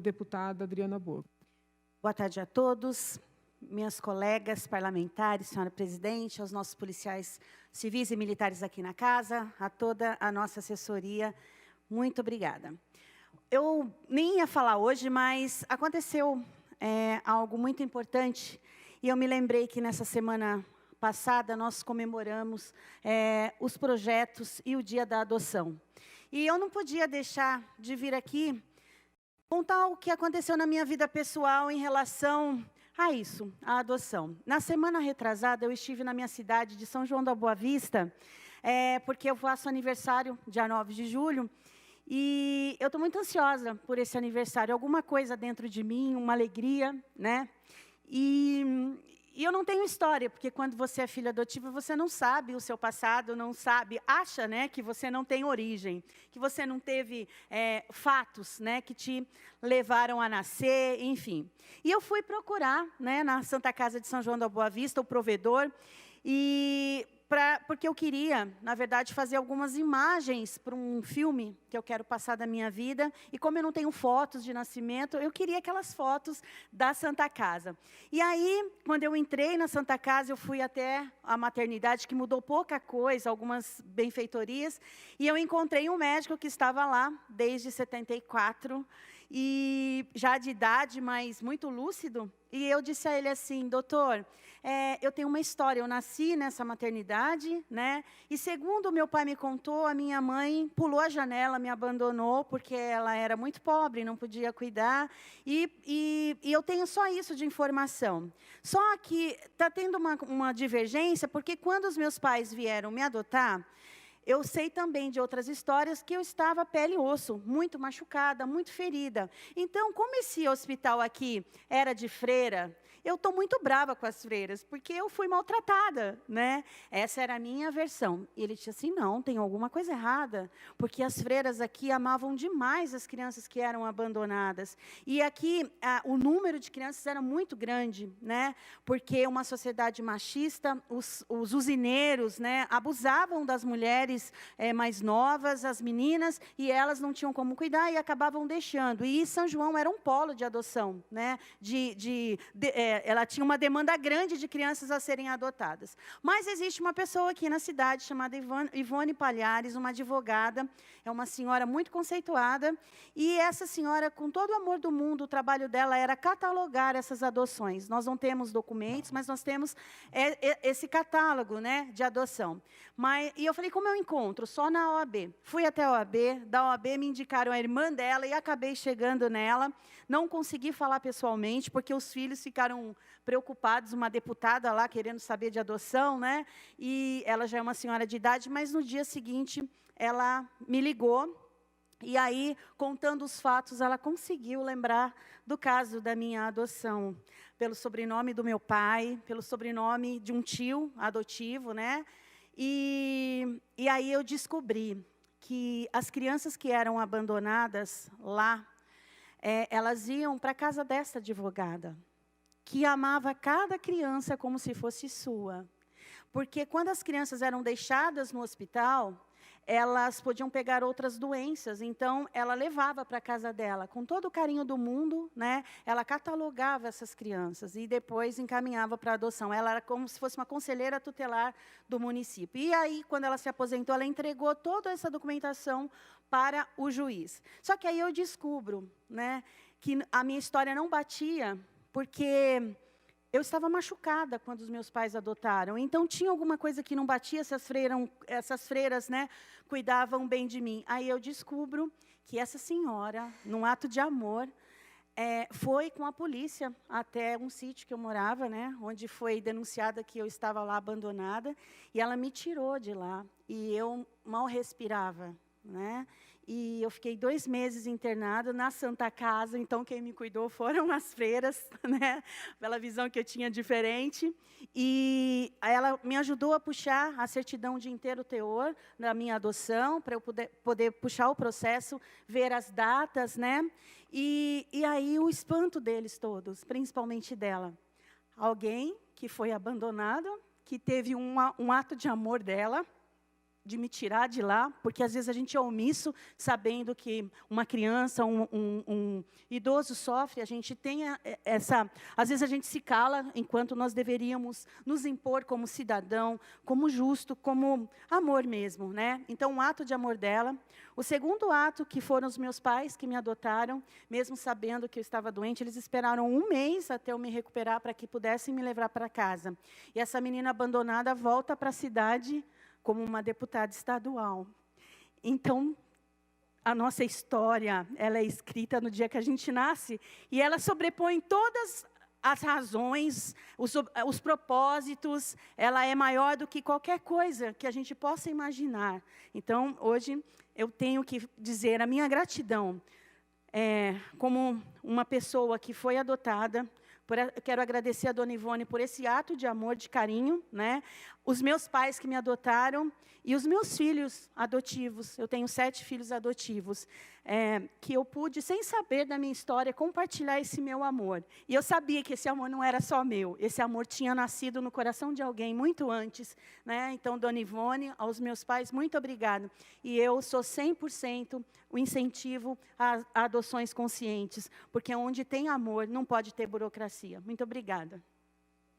Deputada Adriana Borgo. Boa tarde a todos, minhas colegas parlamentares, senhora presidente, aos nossos policiais civis e militares aqui na casa, a toda a nossa assessoria, muito obrigada. Eu nem ia falar hoje, mas aconteceu algo muito importante, e eu me lembrei que nessa semana passada nós comemoramos os projetos e o Dia da Adoção. E eu não podia deixar de vir aqui contar o que aconteceu na minha vida pessoal em relação a isso, a adoção. Na semana retrasada, eu estive na minha cidade de São João da Boa Vista, porque eu faço aniversário dia 9 de julho, e eu estou muito ansiosa por esse aniversário. Alguma coisa dentro de mim, uma alegria, né? E eu não tenho história, porque quando você é filho adotivo, você não sabe o seu passado, não sabe, acha, né, que você não tem origem, que você não teve fatos, né, que te levaram a nascer, enfim. E eu fui procurar, né, na Santa Casa de São João da Boa Vista, o provedor, porque eu queria, na verdade, fazer algumas imagens para um filme que eu quero passar da minha vida. E como eu não tenho fotos de nascimento, eu queria aquelas fotos da Santa Casa. E aí, quando eu entrei na Santa Casa, eu fui até a maternidade, que mudou pouca coisa, algumas benfeitorias. E eu encontrei um médico que estava lá desde 74, e já de idade, mas muito lúcido. E eu disse a ele assim: doutor, eu tenho uma história, eu nasci nessa maternidade, né? E segundo meu pai me contou, a minha mãe pulou a janela, me abandonou, porque ela era muito pobre, não podia cuidar. E eu tenho só isso de informação. Só que está tendo uma divergência, porque quando os meus pais vieram me adotar, eu sei também de outras histórias que eu estava pele e osso, muito machucada, muito ferida. Então, como esse hospital aqui era de freira, eu estou muito brava com as freiras, porque eu fui maltratada, né? Essa era a minha versão. E ele disse assim: não, tem alguma coisa errada, porque as freiras aqui amavam demais as crianças que eram abandonadas. E aqui, o número de crianças era muito grande, né? Porque uma sociedade machista, os usineiros, né, abusavam das mulheres mais novas, as meninas, e elas não tinham como cuidar e acabavam deixando. E São João era um polo de adoção, né? Ela tinha uma demanda grande de crianças a serem adotadas. Mas existe uma pessoa aqui na cidade chamada Ivone Palhares, uma advogada, é uma senhora muito conceituada, e essa senhora, com todo o amor do mundo, o trabalho dela era catalogar essas adoções. Nós não temos documentos, mas nós temos esse catálogo, né, de adoção. E eu falei: como eu encontro? Só na OAB. Fui até a OAB, da OAB me indicaram a irmã dela e acabei chegando nela. Não consegui falar pessoalmente, porque os filhos ficaram preocupados, uma deputada lá querendo saber de adoção, né? E ela já é uma senhora de idade, mas no dia seguinte ela me ligou. E aí, contando os fatos, ela conseguiu lembrar do caso da minha adoção, pelo sobrenome do meu pai, pelo sobrenome de um tio adotivo, né? E aí eu descobri que as crianças que eram abandonadas lá, elas iam para a casa dessa advogada, que amava cada criança como se fosse sua. Porque quando as crianças eram deixadas no hospital, elas podiam pegar outras doenças, então ela levava para a casa dela, com todo o carinho do mundo, né? Ela catalogava essas crianças e depois encaminhava para a adoção. Ela era como se fosse uma conselheira tutelar do município. E aí, quando ela se aposentou, ela entregou toda essa documentação para o juiz. Só que aí eu descubro, né, que a minha história não batia, porque eu estava machucada quando os meus pais adotaram. Então, tinha alguma coisa que não batia, essas freiras, né, cuidavam bem de mim. Aí eu descubro que essa senhora, num ato de amor, foi com a polícia até um sítio que eu morava, né, onde foi denunciada que eu estava lá abandonada, e ela me tirou de lá. E eu mal respirava, né? E eu fiquei 2 meses internada na Santa Casa, então quem me cuidou foram as freiras, né, pela visão que eu tinha diferente. E ela me ajudou a puxar a certidão de inteiro teor da minha adoção, para eu poder puxar o processo, ver as datas, né? E aí o espanto deles todos, principalmente dela. Alguém que foi abandonado, que teve um ato de amor dela, de me tirar de lá, porque às vezes a gente é omisso, sabendo que uma criança, um idoso sofre, a gente tem às vezes a gente se cala, enquanto nós deveríamos nos impor como cidadão, como justo, como amor mesmo, né? Então, um ato de amor dela. O segundo ato, que foram os meus pais que me adotaram, mesmo sabendo que eu estava doente, eles esperaram 1 mês até eu me recuperar, para que pudessem me levar para casa. E essa menina abandonada volta para a cidade, como uma deputada estadual. Então, a nossa história, ela é escrita no dia que a gente nasce, e ela sobrepõe todas as razões, os propósitos, ela é maior do que qualquer coisa que a gente possa imaginar. Então, hoje, eu tenho que dizer a minha gratidão, como uma pessoa que foi adotada. Quero agradecer a Dona Ivone por esse ato de amor, de carinho, né? Os meus pais que me adotaram e os meus filhos adotivos. Eu tenho 7 filhos adotivos, que eu pude, sem saber da minha história, compartilhar esse meu amor. E eu sabia que esse amor não era só meu. Esse amor tinha nascido no coração de alguém muito antes, né? Então, Dona Ivone, aos meus pais, muito obrigada. E eu sou 100% o incentivo a adoções conscientes, porque onde tem amor, não pode ter burocracia. Muito obrigada.